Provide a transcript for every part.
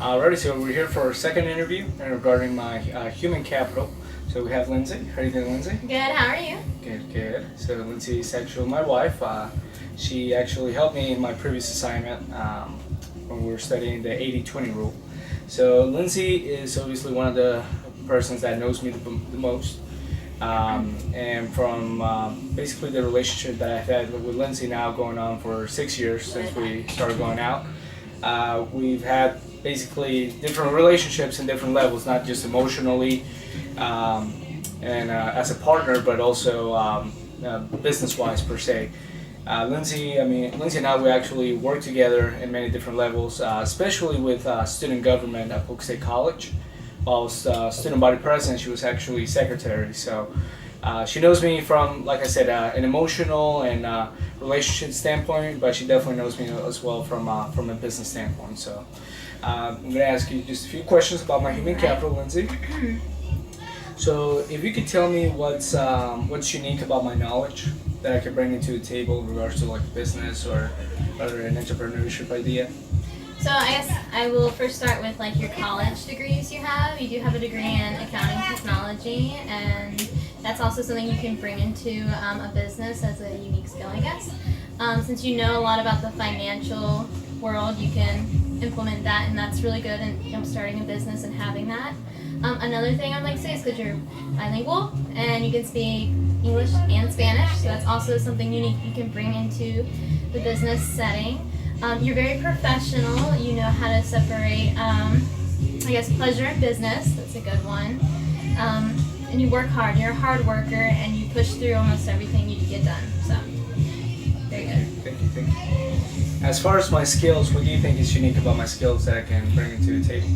Alrighty, so we're here for our second interview regarding my human capital. So we have Lindsay. How are you doing, Lindsay? Good, how are you? Good, good. So Lindsay is actually my wife. She actually helped me in my previous assignment when we were studying the 80-20 rule. So Lindsay is obviously one of the persons that knows me the most. And from basically the relationship that I've had with Lindsay now going on for 6 years since we started going out, we've had basically different relationships in different levels, not just emotionally and as a partner, but also business-wise per se. Lindsay and I, we actually work together in many different levels, especially with student government at Polk State College. While I was student body president, she was actually secretary. So she knows me from, like I said, an emotional and relationship standpoint, but she definitely knows me as well from a business standpoint. So I'm going to ask you just a few questions about my human capital, Lindsay. So if you could tell me what's unique about my knowledge that I could bring into the table in regards to like business or an entrepreneurship idea. So I guess I will first start with like your college degrees you have. You do have a degree in accounting technology, and that's also something you can bring into a business as a unique skill, I guess. Since you know a lot about the financial world, you can implement that, and that's really good in starting a business and having that. Another thing I'd like to say is because you're bilingual and you can speak English and Spanish, so that's also something unique you can bring into the business setting. You're very professional. You know how to separate, pleasure and business. That's a good one. And you work hard. You're a hard worker, and you push through almost everything you get done. So, very good. Thank you. As far as my skills, what do you think is unique about my skills that I can bring into the table?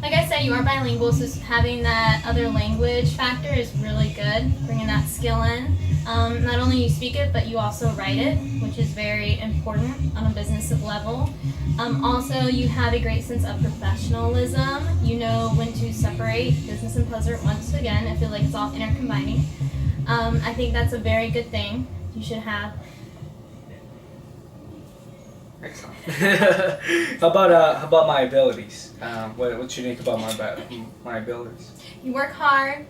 Like I said, you are bilingual, so having that other language factor is really good, bringing that skill in. Not only you speak it, but you also write it, which is very important on a business level. Also, you have a great sense of professionalism. You know when to separate business and pleasure. Once again, I feel like it's all intercombining. I think that's a very good thing you should have. Excellent. How about my abilities? What's unique about my abilities? You work hard.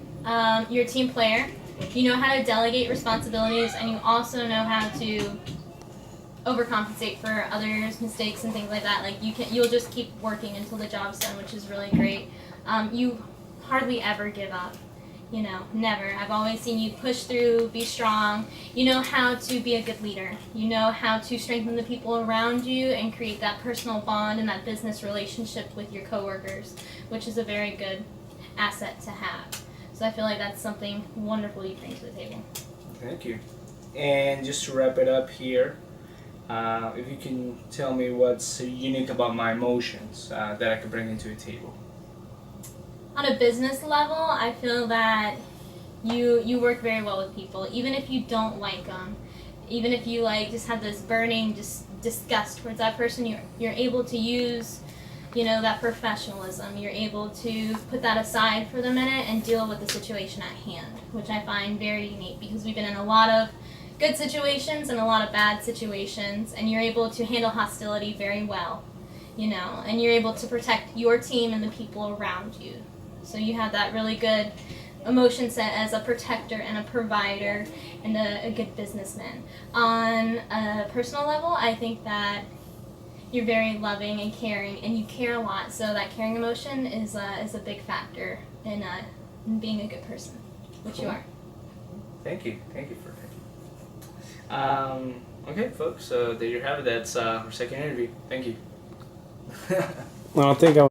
You're a team player. You know how to delegate responsibilities, and you also know how to overcompensate for others' mistakes and things like that. Like you'll just keep working until the job's done, which is really great. You hardly ever give up. You know, never. I've always seen you push through, be strong. You know how to be a good leader. You know how to strengthen the people around you and create that personal bond and that business relationship with your coworkers, which is a very good asset to have. So I feel like that's something wonderful you bring to the table. Thank you. And just to wrap it up here, if you can tell me what's unique about my emotions that I could bring into the table. On a business level, I feel that you work very well with people, even if you don't like them, even if you just have this burning disgust towards that person. You're able to use, that professionalism. You're able to put that aside for the minute and deal with the situation at hand, which I find very unique because we've been in a lot of good situations and a lot of bad situations, and you're able to handle hostility very well, and you're able to protect your team and the people around you. So you have that really good emotion set as a protector and a provider and a good businessman. On a personal level, I think that you're very loving and caring, and you care a lot. So that caring emotion is a big factor in being a good person, which you are. Thank you for that. Okay, folks. So there you have it. That's our second interview. Thank you. Well, I think